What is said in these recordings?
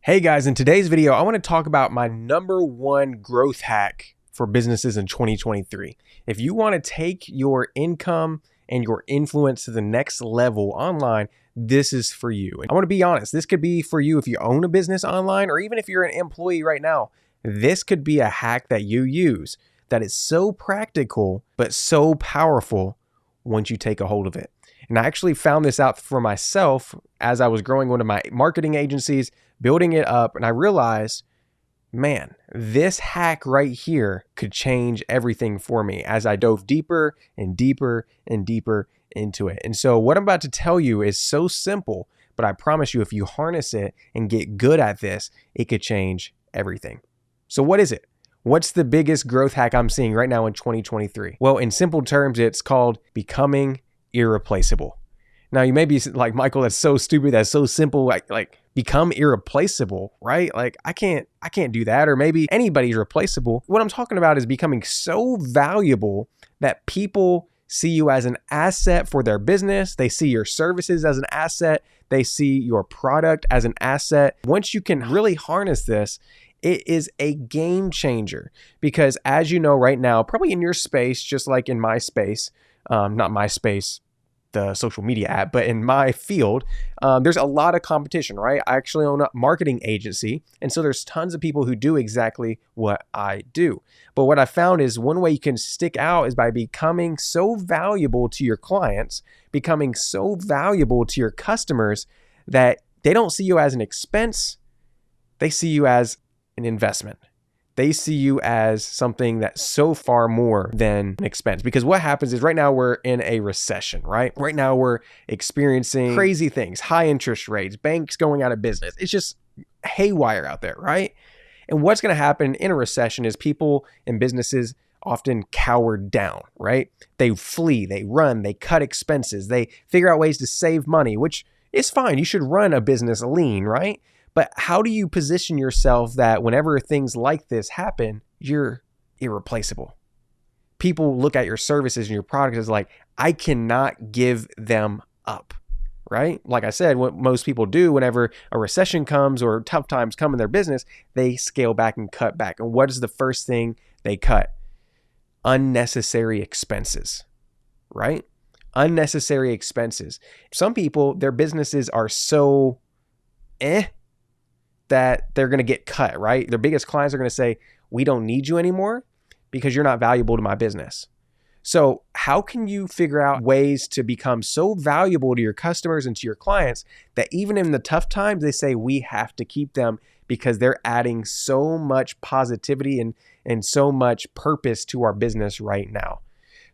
Hey guys, in today's video, I want to talk about my number one growth hack for businesses in 2023. If you want to take your income and your influence to the next level online, this is for you. And I want to be honest, this could be for you if you own a business online, or even if you're an employee right now. This could be a hack that you use that is so practical, but so powerful once you take a hold of it. And I actually found this out for myself as I was growing one of my marketing agencies, building it up, and I realized, man, this hack right here could change everything for me as I dove deeper and deeper and deeper into it. And so what I'm about to tell you is so simple, but I promise you, if you harness it and get good at this, it could change everything. So what is it? What's the biggest growth hack I'm seeing right now in 2023? Well, in simple terms, it's called becoming irreplaceable. Now you may be like, Michael, that's so stupid. That's so simple. Like become irreplaceable, right? Like I can't do that. Or maybe anybody's replaceable. What I'm talking about is becoming so valuable that people see you as an asset for their business. They see your services as an asset. They see your product as an asset. Once you can really harness this, it is a game changer, because as you know right now, probably in your space, just like in my space, not my space, the social media app, but in my field, there's a lot of competition, right? I actually own a marketing agency. And so there's tons of people who do exactly what I do. But what I found is one way you can stick out is by becoming so valuable to your clients, becoming so valuable to your customers that they don't see you as an expense. They see you as an investment. They see you as something that's so far more than an expense. Because what happens is right now we're in a recession, right? Right now we're experiencing crazy things, high interest rates, banks going out of business. It's just haywire out there, right? And what's going to happen in a recession is people and businesses often cower down, right? They flee, they run, they cut expenses, they figure out ways to save money, which is fine. You should run a business lean, right? But how do you position yourself that whenever things like this happen, you're irreplaceable? People look at your services and your product as like, I cannot give them up, right? Like I said, what most people do whenever a recession comes or tough times come in their business, they scale back and cut back. And what is the first thing they cut? Unnecessary expenses, right? Unnecessary expenses. Some people, their businesses are so that they're going to get cut, right? Their biggest clients are going to say, we don't need you anymore because you're not valuable to my business. So how can you figure out ways to become so valuable to your customers and to your clients that even in the tough times, they say we have to keep them because they're adding so much positivity and so much purpose to our business right now?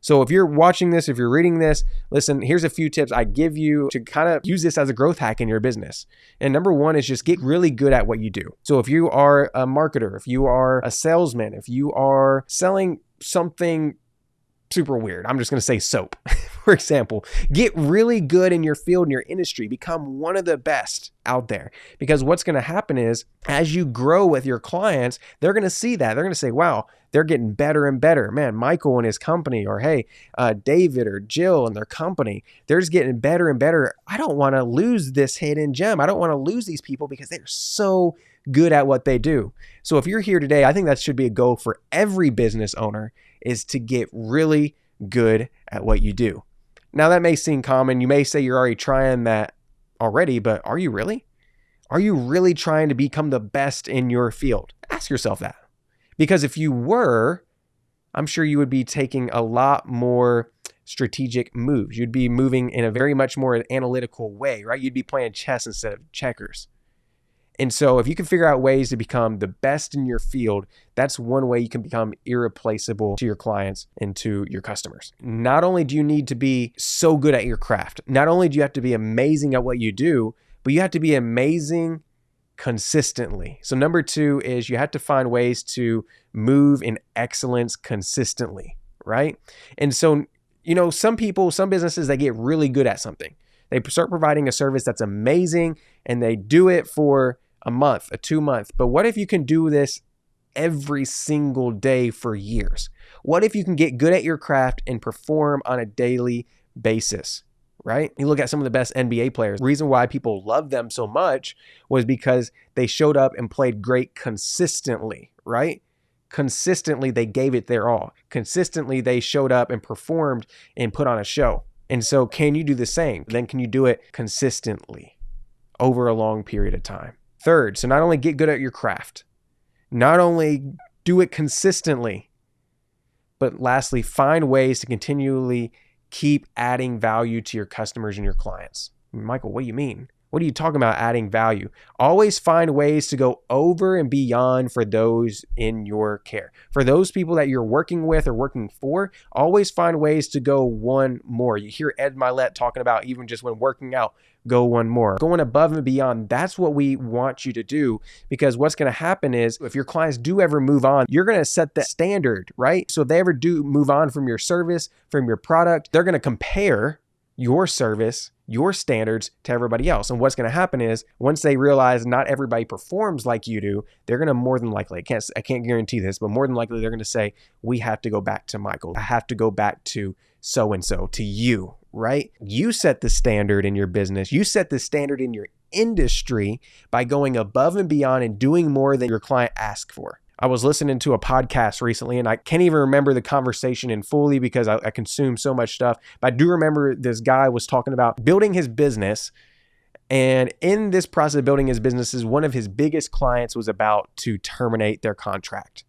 So if you're watching this, if you're reading this, listen, here's a few tips I give you to kind of use this as a growth hack in your business. And number one is just get really good at what you do. So if you are a marketer, if you are a salesman, if you are selling something super weird, I'm just going to say soap, for example, get really good in your field, in your industry, become one of the best out there. Because what's going to happen is as you grow with your clients, they're going to see that. They're going to say, wow, they're getting better and better. Man, Michael and his company, or hey, David or Jill and their company, they're just getting better and better. I don't want to lose this hidden gem. I don't want to lose these people because they're so good at what they do. So if you're here today, I think that should be a goal for every business owner, is to get really good at what you do. Now that may seem common. You may say you're already trying that already, but are you really? Are you really trying to become the best in your field? Ask yourself that. Because if you were, I'm sure you would be taking a lot more strategic moves. You'd be moving in a very much more analytical way, right? You'd be playing chess instead of checkers. And so if you can figure out ways to become the best in your field, that's one way you can become irreplaceable to your clients and to your customers. Not only do you need to be so good at your craft, not only do you have to be amazing at what you do, but you have to be amazing consistently. So number two is you have to find ways to move in excellence consistently, right? And so, you know, some people, some businesses, they get really good at something. They start providing a service that's amazing and they do it for a month, a 2 month. But what if you can do this every single day for years? What if you can get good at your craft and perform on a daily basis, right? You look at some of the best NBA players. The reason why people love them so much was because they showed up and played great consistently, right? Consistently, they gave it their all. Consistently, they showed up and performed and put on a show. And so can you do the same? Then can you do it consistently over a long period of time? Third, so not only get good at your craft, not only do it consistently, but lastly, find ways to continually keep adding value to your customers and your clients. Michael, what do you mean? What are you talking about adding value? Always find ways to go over and beyond for those in your care. For those people that you're working with or working for, always find ways to go one more. You hear Ed Mylett talking about even just when working out, go one more. Going above and beyond, that's what we want you to do, because what's going to happen is if your clients do ever move on, you're going to set the standard, right? So if they ever do move on from your service, from your product, they're going to compare your service, your standards to everybody else. And what's going to happen is once they realize not everybody performs like you do, they're going to more than likely, I can't guarantee this, but more than likely they're going to say, we have to go back to Michael. I have to go back to so-and-so, to you, right? You set the standard in your business. You set the standard in your industry by going above and beyond and doing more than your client asks for. I was listening to a podcast recently, and I can't even remember the conversation in fully because I consume so much stuff. But I do remember this guy was talking about building his business. And in this process of building his businesses, one of his biggest clients was about to terminate their contract.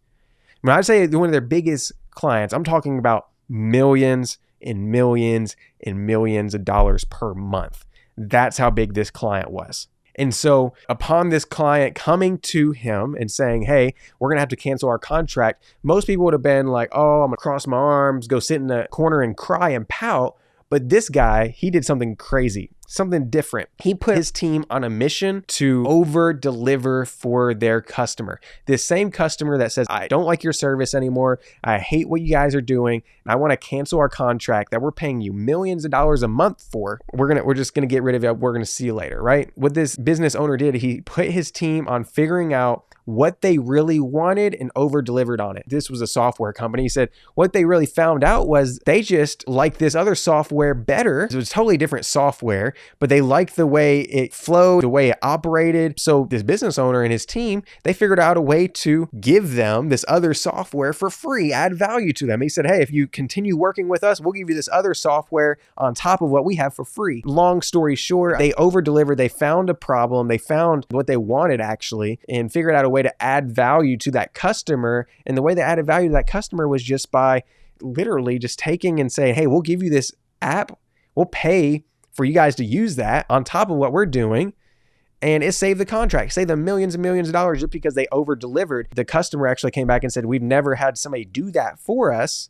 When I say one of their biggest clients, I'm talking about millions and millions and millions of dollars per month. That's how big this client was. And so upon this client coming to him and saying, hey, we're going to have to cancel our contract, most people would have been like, oh, I'm going to cross my arms, go sit in the corner and cry and pout. But this guy, he did something crazy, something different. He put his team on a mission to over deliver for their customer. This same customer that says, I don't like your service anymore. I hate what you guys are doing. And I want to cancel our contract that we're paying you millions of dollars a month for. We're just going to get rid of it. We're going to see you later, right? What this business owner did, he put his team on figuring out what they really wanted and over delivered on it. This was a software company. He said what they really found out was they just liked this other software better. It was totally different software, but they liked the way it flowed, the way it operated. So this business owner and his team, they figured out a way to give them this other software for free, add value to them. He said, hey, if you continue working with us, we'll give you this other software on top of what we have for free. Long story short, they over delivered. They found a problem. They found what they wanted actually and figured out a way to add value to that customer. And the way they added value to that customer was just by literally just taking and saying, hey, we'll give you this app. We'll pay for you guys to use that on top of what we're doing. And it saved the contract, saved them millions and millions of dollars just because they over delivered. The customer actually came back and said, we've never had somebody do that for us.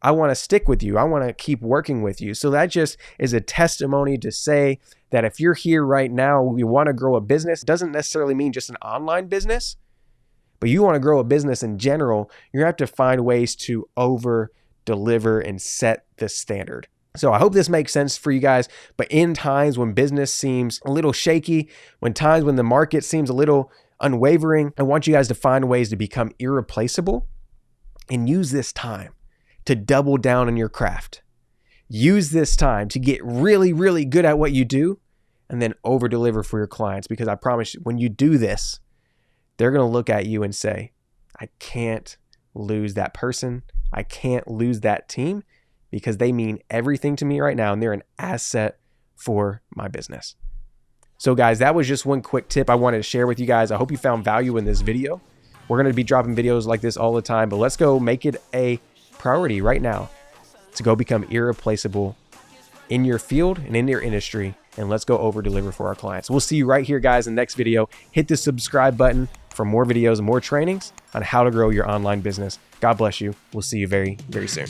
I want to stick with you. I want to keep working with you. So that just is a testimony to say that if you're here right now, you want to grow a business, it doesn't necessarily mean just an online business, but you want to grow a business in general, you have to find ways to over deliver and set the standard. So I hope this makes sense for you guys, but in times when business seems a little shaky, when the market seems a little unwavering, I want you guys to find ways to become irreplaceable and use this time to double down on your craft. Use this time to get really, really good at what you do and then over deliver for your clients. Because I promise you, when you do this, they're going to look at you and say, I can't lose that person. I can't lose that team because they mean everything to me right now and they're an asset for my business. So guys, that was just one quick tip I wanted to share with you guys. I hope you found value in this video. We're going to be dropping videos like this all the time, but let's go make it a priority right now to go become irreplaceable in your field and in your industry. And let's go over deliver for our clients. We'll see you right here, guys, in the next video. Hit the subscribe button for more videos and more trainings on how to grow your online business. God bless you. We'll see you very, very soon.